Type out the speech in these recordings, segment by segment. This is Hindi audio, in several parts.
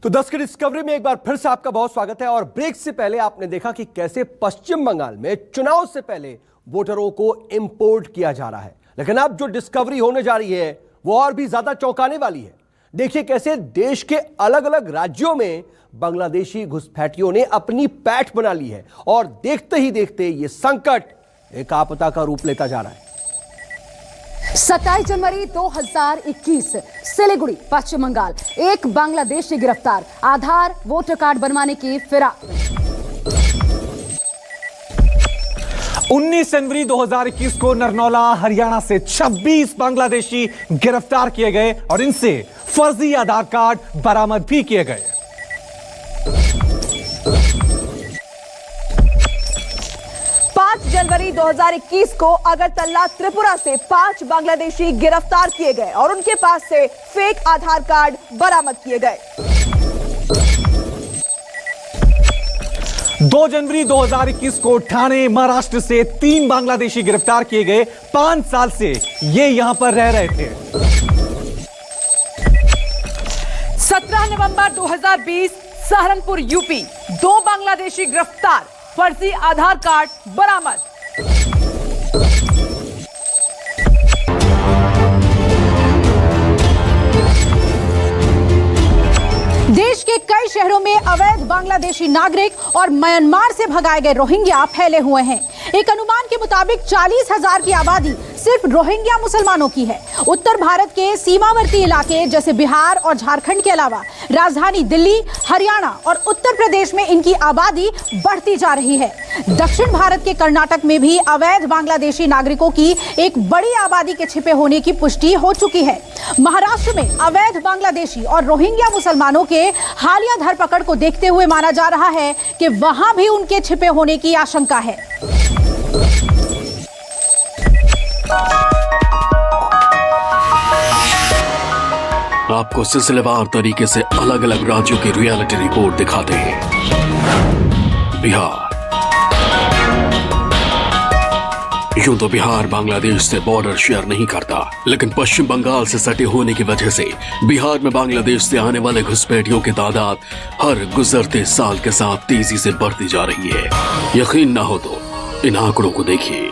तो 10 की डिस्कवरी में एक बार फिर से आपका बहुत स्वागत है। और ब्रेक से पहले आपने देखा कि कैसे पश्चिम बंगाल में चुनाव से पहले वोटरों को इंपोर्ट किया जा रहा है, लेकिन अब जो डिस्कवरी होने जा रही है वो और भी ज्यादा चौंकाने वाली है। देखिए कैसे देश के अलग अलग राज्यों में बांग्लादेशी घुसपैठियों ने अपनी पैठ बना ली है और देखते ही देखते ये संकट एक आपदा का रूप लेता जा रहा है। 27 जनवरी 2021 सिलीगुड़ी पश्चिम बंगाल, एक बांग्लादेशी गिरफ्तार, आधार वोटर कार्ड बनवाने की फिराक। 19 जनवरी 2021 को नरनौला हरियाणा से 26 बांग्लादेशी गिरफ्तार किए गए और इनसे फर्जी आधार कार्ड बरामद भी किए गए। 5 जनवरी 2021 को अगरतला त्रिपुरा से 5 बांग्लादेशी गिरफ्तार किए गए और उनके पास से फेक आधार कार्ड बरामद किए गए। 2 जनवरी 2021 को ठाणे महाराष्ट्र से 3 बांग्लादेशी गिरफ्तार किए गए। 5 साल से ये यहां पर रह रहे थे। 17 नवंबर 2020 सहारनपुर यूपी, 2 बांग्लादेशी गिरफ्तार, फर्जी आधार कार्ड बरामद। देश के कई शहरों में अवैध बांग्लादेशी नागरिक और म्यांमार से भगाए गए रोहिंग्या फैले हुए हैं। एक अनुमान के मुताबिक 40,000 की आबादी सिर्फ रोहिंग्या मुसलमानों की है। उत्तर भारत के सीमावर्ती इलाके जैसे बिहार और झारखंड के अलावा राजधानी दिल्ली, हरियाणा और उत्तर प्रदेश में इनकी आबादी बढ़ती जा रही है। दक्षिण भारत के कर्नाटक में भी अवैध बांग्लादेशी नागरिकों की एक बड़ी आबादी के छिपे होने की पुष्टि हो चुकी है। महाराष्ट्र में अवैध बांग्लादेशी और रोहिंग्या मुसलमानों के हालिया धरपकड़ को देखते हुए माना जा रहा है कि वहां भी उनके छिपे होने की आशंका है। आपको सिलसिलेवार तरीके से अलग अलग राज्यों की रियलिटी रिपोर्ट दिखाते हैं। बिहार। यूं तो बिहार बांग्लादेश से बॉर्डर शेयर नहीं करता, लेकिन पश्चिम बंगाल से सटे होने की वजह से बिहार में बांग्लादेश से आने वाले घुसपैठियों की तादाद हर गुजरते साल के साथ तेजी से बढ़ती जा रही है। यकीन ना हो तो इन आंकड़ों को देखिए।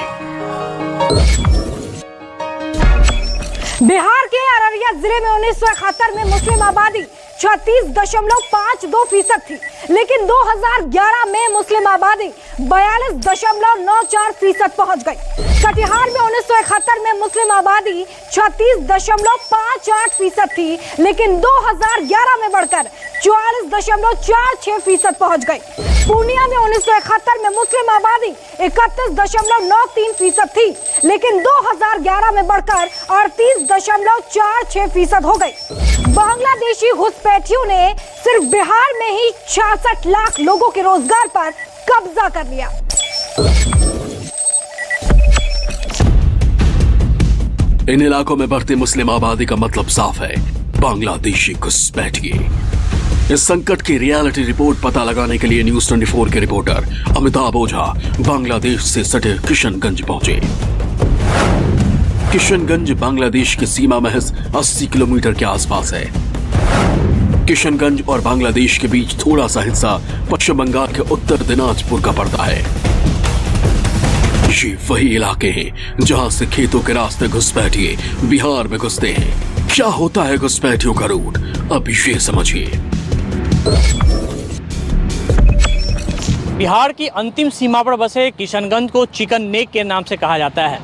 बिहार के अररिया जिले में 1971 में मुस्लिम आबादी 36.52% थी, लेकिन 2011 में मुस्लिम आबादी 42.94% पहुंच गई। कटिहार में 1971 में मुस्लिम आबादी 36.58% थी, लेकिन 2011 में बढ़कर 44.46% पहुंच गई। पूर्णिया में 1971 में मुस्लिम आबादी 31.93% थी, लेकिन 2011 में बढ़कर 38.46% हो गई। बांग्लादेशी घुसपैठियों ने सिर्फ बिहार में ही 66 लाख लोगों के रोजगार पर कब्जा कर लिया। इन इलाकों में बढ़ती मुस्लिम आबादी का मतलब साफ है, बांग्लादेशी घुसपैठिए। इस संकट की रियलिटी रिपोर्ट पता लगाने के लिए न्यूज 24 के रिपोर्टर अमिताभ ओझा बांग्लादेश से सटे किशनगंज पहुंचे। किशनगंज बांग्लादेश की सीमा महज 80 किलोमीटर के आसपास है। किशनगंज और बांग्लादेश के बीच थोड़ा सा हिस्सा पश्चिम बंगाल के उत्तर दिनाजपुर का पड़ता है। ये वही इलाके हैं जहां से खेतों के रास्ते घुसपैठिए बिहार में घुसते हैं। क्या होता है घुसपैठियों का रूट, अब ये समझिए। बिहार की अंतिम सीमा पर बसे किशनगंज को चिकन नेक के नाम से कहा जाता है।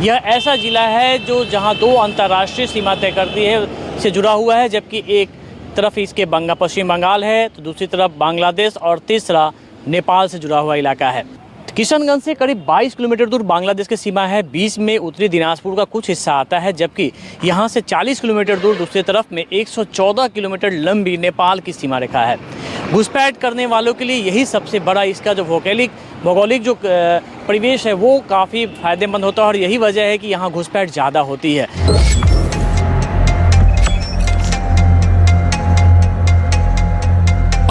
यह ऐसा जिला है जो जहां 2 अंतर्राष्ट्रीय सीमा तय करती है से जुड़ा हुआ है, जबकि एक तरफ इसके पश्चिम बंगाल है तो दूसरी तरफ बांग्लादेश और तीसरा नेपाल से जुड़ा हुआ इलाका है। किशनगंज से करीब 22 किलोमीटर दूर बांग्लादेश की सीमा है। बीच में उत्तरी दिनाजपुर का कुछ हिस्सा आता है, जबकि यहां से 40 किलोमीटर दूर दूसरी तरफ में 114 किलोमीटर लंबी नेपाल की सीमा रेखा है। घुसपैठ करने वालों के लिए यही सबसे बड़ा इसका जो भौगोलिक जो परिवेश है वो काफ़ी फायदेमंद होता है और यही वजह है कि यहाँ घुसपैठ ज़्यादा होती है।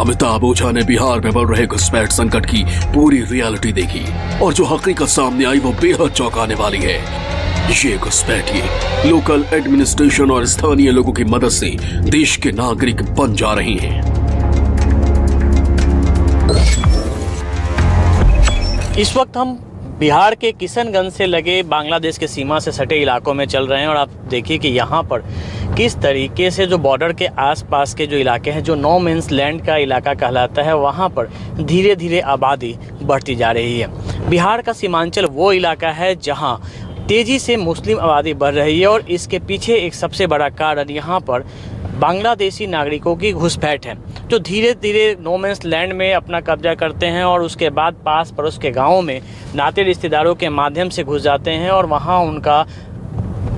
अमिताभ ओझा ने बिहार में बढ़ रहे घुसपैठ संकट की पूरी रियलिटी देखी और जो हकीकत सामने आई वो बेहद चौंकाने वाली है। ये घुसपैठिए लोकल एडमिनिस्ट्रेशन और स्थानीय लोगों की मदद से देश के नागरिक बन जा रहे हैं। इस वक्त हम बिहार के किशनगंज से लगे बांग्लादेश के सीमा से सटे इलाकों में चल रहे हैं और आप देखिए कि यहाँ पर किस तरीके से जो बॉर्डर के आसपास के जो इलाके हैं, जो नो मीन्स लैंड का इलाका कहलाता है, वहाँ पर धीरे धीरे आबादी बढ़ती जा रही है। बिहार का सीमांचल वो इलाका है जहाँ तेज़ी से मुस्लिम आबादी बढ़ रही है और इसके पीछे एक सबसे बड़ा कारण यहाँ पर बांग्लादेशी नागरिकों की घुसपैठ है, जो धीरे धीरे नो मीन्स लैंड में अपना कब्जा करते हैं और उसके बाद पास पड़ोस के गाँवों में नाते रिश्तेदारों के माध्यम से घुस जाते हैं और वहाँ उनका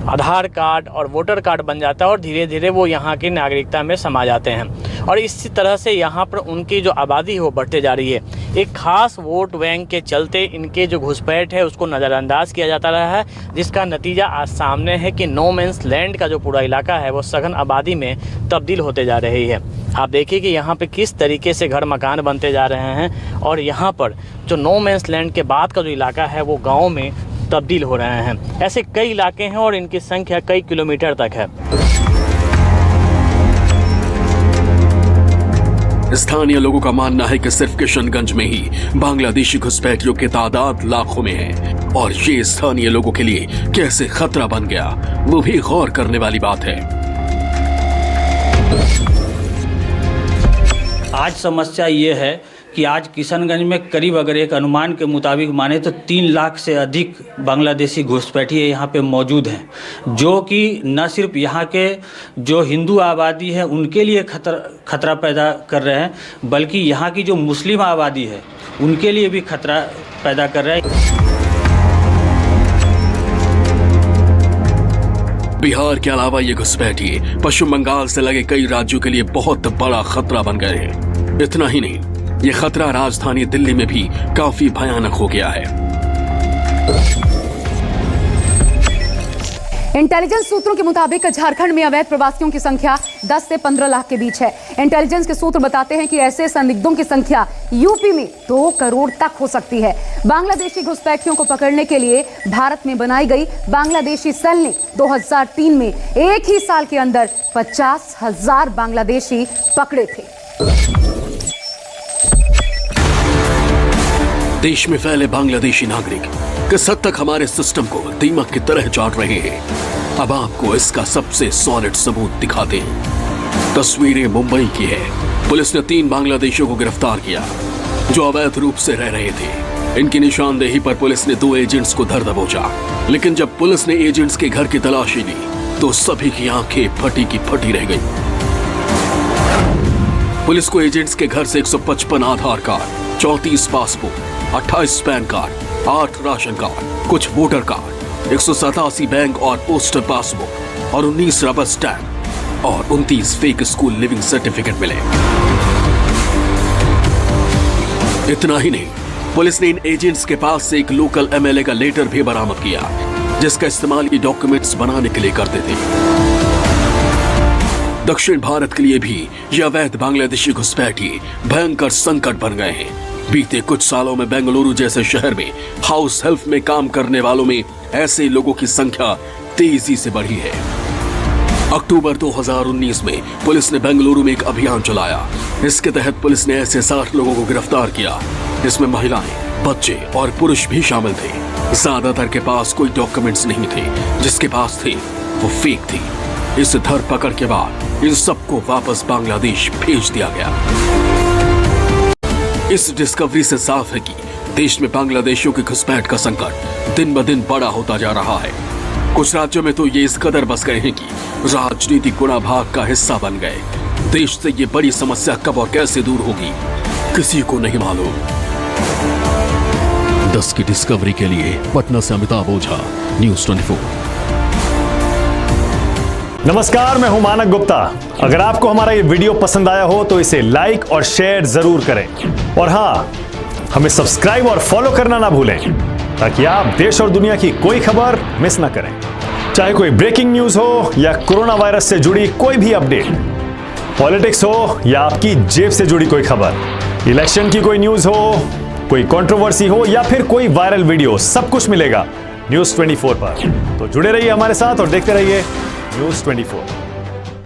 आधार कार्ड और वोटर कार्ड बन जाता है और धीरे धीरे वो यहाँ की नागरिकता में समा जाते हैं और इसी तरह से यहाँ पर उनकी जो आबादी है वो बढ़ते जा रही है। एक खास वोट बैंक के चलते इनके जो घुसपैठ है उसको नज़रअंदाज किया जाता रहा है, जिसका नतीजा आज सामने है कि नो मीन्स लैंड का जो पूरा इलाका है वो सघन आबादी में तब्दील होते जा रही है। आप देखिए कि यहाँ पे किस तरीके से घर मकान बनते जा रहे हैं और यहाँ पर जो नो मीन्स लैंड के बाद का जो इलाका है वो गाँव में तब्दील हो रहे हैं। ऐसे कई इलाके हैं और इनकी संख्या कई किलोमीटर तक है। स्थानीय लोगों का मानना है कि सिर्फ किशनगंज में ही बांग्लादेशी घुसपैठियों की तादाद लाखों में है और ये स्थानीय लोगों के लिए कैसे खतरा बन गया, वो भी गौर करने वाली बात है। आज समस्या ये है कि आज किशनगंज में करीब अगर एक अनुमान के मुताबिक माने तो 3 लाख से अधिक बांग्लादेशी घुसपैठिए यहाँ पे मौजूद हैं, जो कि न सिर्फ यहाँ के जो हिंदू आबादी है उनके लिए खतरा पैदा कर रहे हैं, बल्कि यहाँ की जो मुस्लिम आबादी है उनके लिए भी खतरा पैदा कर रहे हैं। बिहार के अलावा ये घुसपैठिए पश्चिम बंगाल से लगे कई राज्यों के लिए बहुत बड़ा खतरा बन गए हैं। इतना ही नहीं, ये खतरा राजधानी दिल्ली में भी काफी भयानक हो गया है। इंटेलिजेंस सूत्रों के मुताबिक झारखंड में अवैध प्रवासियों की संख्या 10 से 15 लाख के बीच है। इंटेलिजेंस के सूत्र बताते हैं कि ऐसे संदिग्धों की संख्या यूपी में 2 करोड़ तक हो सकती है। बांग्लादेशी घुसपैठियों को पकड़ने के लिए भारत में बनाई गई बांग्लादेशी सेल ने 2003 में एक ही साल के अंदर 50,000 बांग्लादेशी पकड़े थे। देश में फैले बांग्लादेशी नागरिक किस हद तक हमारे सिस्टम को दीमक की तरह चाट रहे हैं, अब आपको इसका सबसे सॉलिड सबूत दिखाते हैं। तस्वीरें मुंबई की है। पुलिस ने 3 बांग्लादेशियों को गिरफ्तार किया जो अवैध रूप से रह रहे थे। इनकी निशानदेही पर पुलिस ने 2 एजेंट्स को धर दबोचा, लेकिन जब पुलिस ने एजेंट्स के घर की तलाशी ली तो सभी की आंखें फटी की फटी रह गई। पुलिस को एजेंट्स के घर से 155 Aadhaar card, 34 passport, 28 PAN card, 8 ration card, कुछ वोटर कार्ड, 187 बैंक और पोस्टल पासबुक और 19 रबर स्टैम्प और 29 फेक स्कूल लिविंग सर्टिफिकेट मिले। इतना ही नहीं, पुलिस ने इन एजेंट्स के पास से एक लोकल एमएलए का लेटर भी बरामद किया, जिसका इस्तेमाल ये डॉक्यूमेंट्स बनाने के लिए करते थे। दक्षिण भारत के लिए भी ये अवैध बांग्लादेशी घुसपैठिए भयंकर संकट बन गए हैं। बीते कुछ सालों में बेंगलुरु जैसे शहर में हाउस हेल्प में काम करने वालों में ऐसे लोगों की संख्या तेजी से बढ़ी है। अक्टूबर 2019 में पुलिस ने बेंगलुरु में एक अभियान चलाया। इसके तहत पुलिस ने ऐसे 60 लोगों को गिरफ्तार किया। इसमें महिलाएं, बच्चे और पुरुष भी शामिल थे। ज्यादातर के पास कोई डॉक्यूमेंट्स नहीं थे, जिसके पास थे वो फेक थी। इस धरपकड़ के बाद इन सबको वापस बांग्लादेश भेज दिया गया। इस डिस्कवरी से साफ है कि देश में बांग्लादेशियों की घुसपैठ का संकट दिन ब दिन बड़ा होता जा रहा है। कुछ राज्यों में तो ये इस कदर बस गए हैं कि राजनीतिक गुणाभाग का हिस्सा बन गए। देश से ये बड़ी समस्या कब और कैसे दूर होगी, किसी को नहीं मालूम। 10 की डिस्कवरी के लिए पटना से अमिताभ ओझा, न्यूज़ 24। नमस्कार, मैं हूं मानक गुप्ता। अगर आपको हमारा ये वीडियो पसंद आया हो तो इसे लाइक और शेयर जरूर करें और हाँ, हमें सब्सक्राइब और फॉलो करना ना भूलें ताकि आप देश और दुनिया की कोई खबर मिस ना करें। चाहे कोई ब्रेकिंग न्यूज हो या कोरोना वायरस से जुड़ी कोई भी अपडेट, पॉलिटिक्स हो या आपकी जेब से जुड़ी कोई खबर, इलेक्शन की कोई न्यूज हो, कोई कंट्रोवर्सी हो या फिर कोई वायरल वीडियो, सब कुछ मिलेगा न्यूज़ 24 पर। तो जुड़े रहिए हमारे साथ और देखते रहिए न्यूज़ 24।